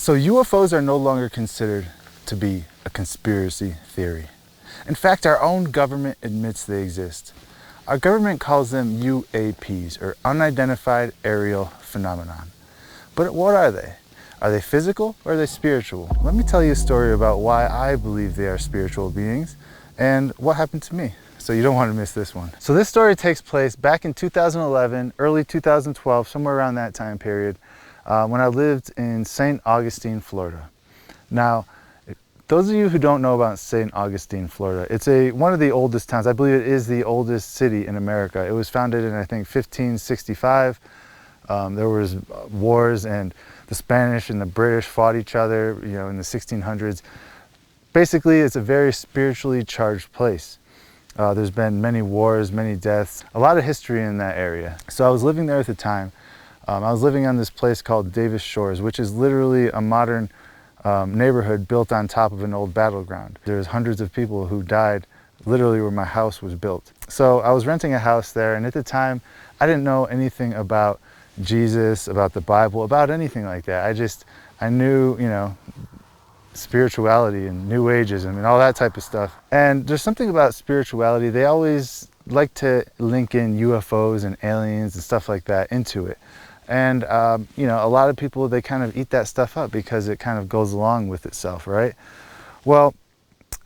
So UFOs are no longer considered to be a conspiracy theory. In fact, our own government admits they exist. Our government calls them UAPs, or Unidentified Aerial Phenomenon. But what are they? Are they physical or are they spiritual? Let me tell you a story about why I believe they are spiritual beings and what happened to me. So you don't want to miss this one. So this story takes place back in 2011, early 2012, somewhere around that time period, when I lived in St. Augustine, Florida. Now, those of you who don't know about St. Augustine, Florida, it's one of the oldest towns. I believe it is the oldest city in America. It was founded in, I think, 1565. There was wars, and the Spanish and the British fought each other, you know, in the 1600s. Basically, it's a very spiritually charged place. There's been many wars, many deaths, a lot of history in that area. So I was living there at the time. I was living on this place called Davis Shores, which is literally a modern neighborhood built on top of an old battleground. There's hundreds of people who died literally where my house was built. So I was renting a house there, and at the time I didn't know anything about Jesus, about the Bible, about anything like that. I knew, you know, spirituality and New Ageism and all that type of stuff. And there's something about spirituality, they always like to link in UFOs and aliens and stuff like that into it. And, you know, a lot of people, they kind of eat that stuff up because it kind of goes along with itself, right? Well,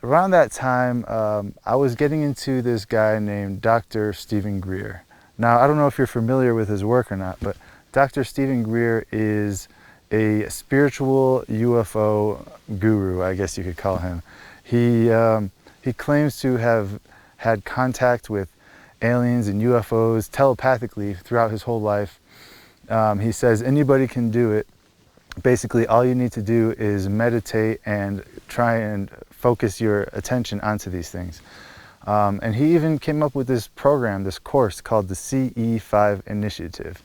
around that time, I was getting into this guy named Dr. Stephen Greer. Now, I don't know if you're familiar with his work or not, but Dr. Stephen Greer is a spiritual UFO guru, I guess you could call him. He claims to have had contact with aliens and UFOs telepathically throughout his whole life. He says anybody can do it. Basically, all you need to do is meditate and try and focus your attention onto these things. And he even came up with this program, this course called the CE5 Initiative.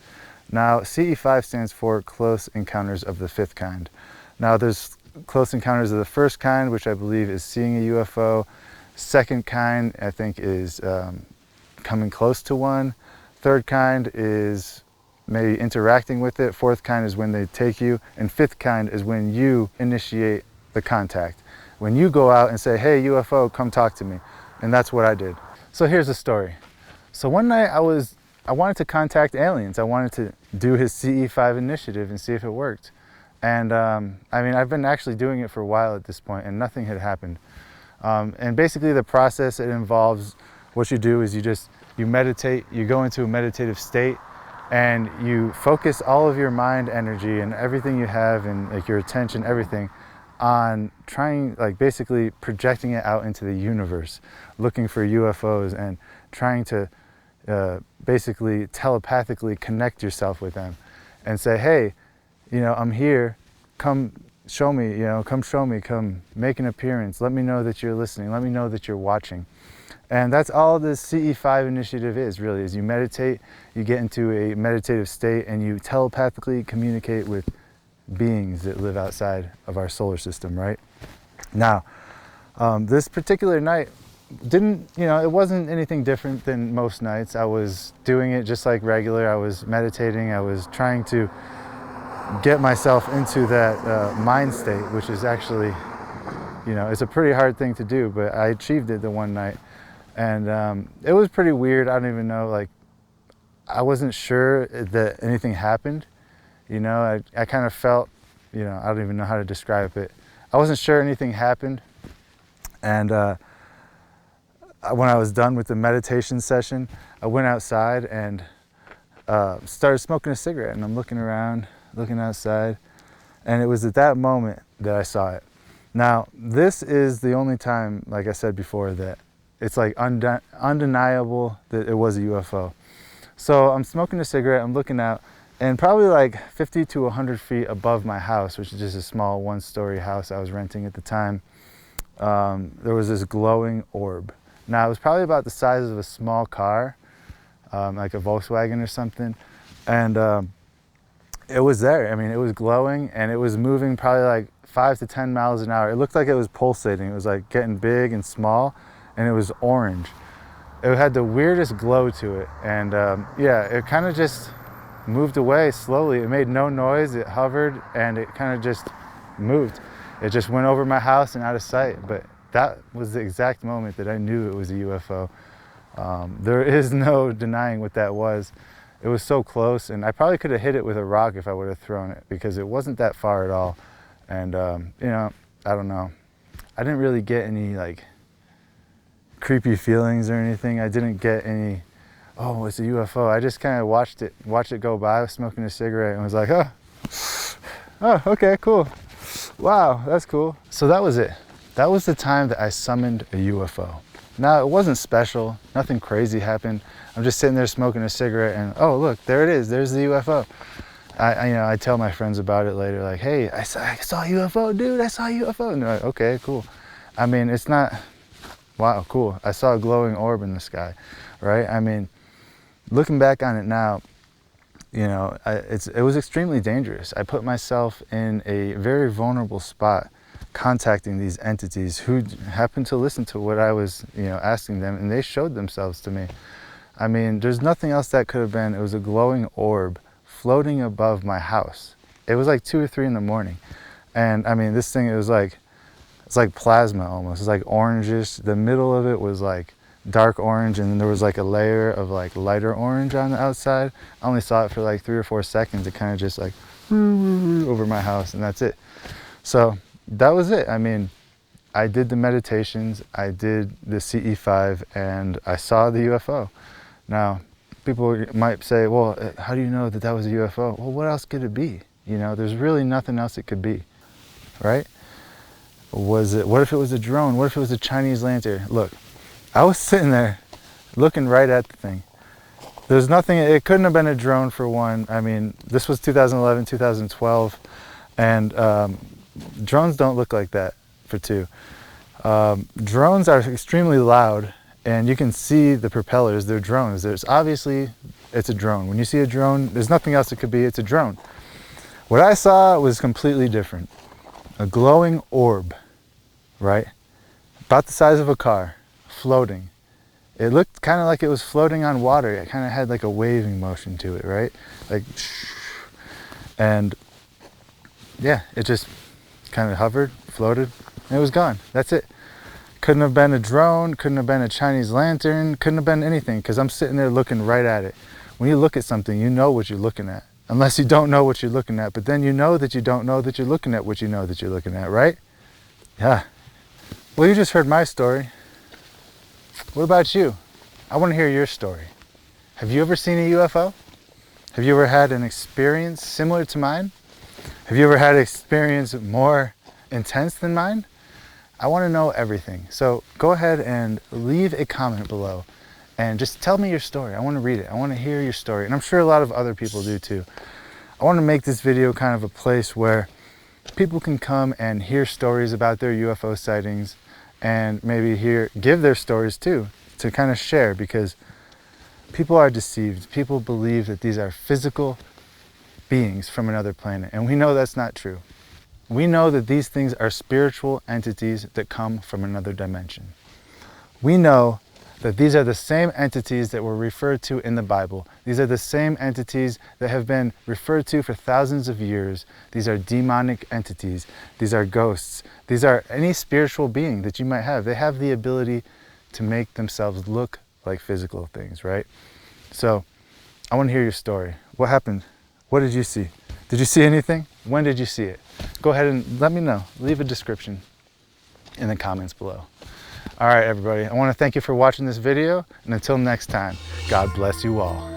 Now, CE5 stands for Close Encounters of the Fifth Kind. Now, there's Close Encounters of the First Kind, which I believe is seeing a UFO. Second kind, I think, is coming close to one. Third kind is maybe interacting with it. Fourth kind is when they take you. And fifth kind is when you initiate the contact. When you go out and say, hey, UFO, come talk to me. And that's what I did. So here's the story. So one night I wanted to contact aliens. I wanted to do his CE5 initiative and see if it worked. And I mean, I've been actually doing it for a while at this point, and nothing had happened. And basically the process, it involves, what you do is you meditate, you go into a meditative state, and you focus all of your mind energy and everything you have, and like your attention, everything, on trying, like basically projecting it out into the universe, looking for UFOs and trying to basically telepathically connect yourself with them and say, hey, you know, I'm here, come show me, you know, come show me, come make an appearance, let me know that you're listening, let me know that you're watching. And that's all this CE5 initiative is, really, is you meditate, you get into a meditative state, and you telepathically communicate with beings that live outside of our solar system, right? Now, this particular night it wasn't anything different than most nights. I was doing it just like regular. I was meditating. I was trying to get myself into that mind state, which is actually, you know, it's a pretty hard thing to do, but I achieved it the one night. And it was pretty weird. I don't even know, like, I wasn't sure that anything happened. You know, I kind of felt, you know, I don't even know how to describe it. I wasn't sure anything happened. And when I was done with the meditation session, I went outside and started smoking a cigarette. And I'm looking around, looking outside. And it was at that moment that I saw it. Now, this is the only time, like I said before, that it's like undeniable that it was a UFO. So I'm smoking a cigarette, I'm looking out, and probably like 50 to 100 feet above my house, which is just a small one-story house I was renting at the time, there was this glowing orb. Now, it was probably about the size of a small car, like a Volkswagen or something, and it was there. I mean, it was glowing, and it was moving probably like 5 to 10 miles an hour. It looked like it was pulsating. It was like getting big and small, and it was orange. It had the weirdest glow to it, and yeah, it kind of just moved away slowly. It made no noise, it hovered, and it kind of just moved. It just went over my house and out of sight. But that was the exact moment that I knew it was a UFO. There is no denying what that was. It was so close, and I probably could have hit it with a rock if I would have thrown it, because it wasn't that far at all. And you know, I don't know. I didn't really get any like creepy feelings or anything. I didn't get any, oh, it's a UFO. I just kind of watched it go by. I was smoking a cigarette and was like, oh, okay, cool. Wow, that's cool. So that was it. That was the time that I summoned a UFO. Now, it wasn't special. Nothing crazy happened. I'm just sitting there smoking a cigarette and, oh, look, there it is. There's the UFO. I tell my friends about it later, like, hey, I saw a UFO, dude. I saw a UFO. And they're like, okay, cool. I mean, it's not, wow, cool. I saw a glowing orb in the sky, right? I mean, looking back on it now, you know, it was extremely dangerous. I put myself in a very vulnerable spot contacting these entities who happened to listen to what I was, you know, asking them, and they showed themselves to me. I mean, there's nothing else that could have been. It was a glowing orb floating above my house. It was like 2 or 3 in the morning. And I mean, this thing, it's like plasma almost. It's like orangish. The middle of it was like dark orange, and then there was like a layer of like lighter orange on the outside. I only saw it for like 3 or 4 seconds. It kind of just like over my house, and that's it. So that was it. I mean, I did the meditations, I did the CE5, and I saw the UFO. Now, people might say, well, how do you know that that was a UFO? Well, what else could it be? You know, there's really nothing else it could be, right? What if it was a drone? What if it was a Chinese lantern? Look, I was sitting there looking right at the thing. There's nothing, it couldn't have been a drone for one. I mean, this was 2011, 2012, and drones don't look like that for two. Drones are extremely loud, and you can see the propellers. They're drones. There's obviously, it's a drone. When you see a drone, there's nothing else it could be. It's a drone. What I saw was completely different. A glowing orb, right? About the size of a car, floating. It looked kind of like it was floating on water. It kind of had like a waving motion to it, right? Like, and yeah, it just kind of hovered, floated, and it was gone. That's it. Couldn't have been a drone, couldn't have been a Chinese lantern, couldn't have been anything, because I'm sitting there looking right at it. When you look at something, you know what you're looking at. Unless you don't know what you're looking at, but then you know that you don't know that you're looking at what you know that you're looking at, right? Yeah. Well, you just heard my story. What about you? I want to hear your story. Have you ever seen a UFO? Have you ever had an experience similar to mine? Have you ever had an experience more intense than mine? I want to know everything. So go ahead and leave a comment below and just tell me your story. I want to read it. I want to hear your story. And I'm sure a lot of other people do too. I want to make this video kind of a place where people can come and hear stories about their UFO sightings, and maybe give their stories too, to kind of share, because people are deceived. People believe that these are physical beings from another planet, and we know that's not true. We know that these things are spiritual entities that come from another dimension. We know that these are the same entities that were referred to in the Bible. These are the same entities that have been referred to for thousands of years. These are demonic entities. These are ghosts. These are any spiritual being that you might have. They have the ability to make themselves look like physical things, right? So I want to hear your story. What happened? What did you see? Did you see anything? When did you see it? Go ahead and let me know. Leave a description in the comments below. All right, everybody. I want to thank you for watching this video, and until next time, God bless you all.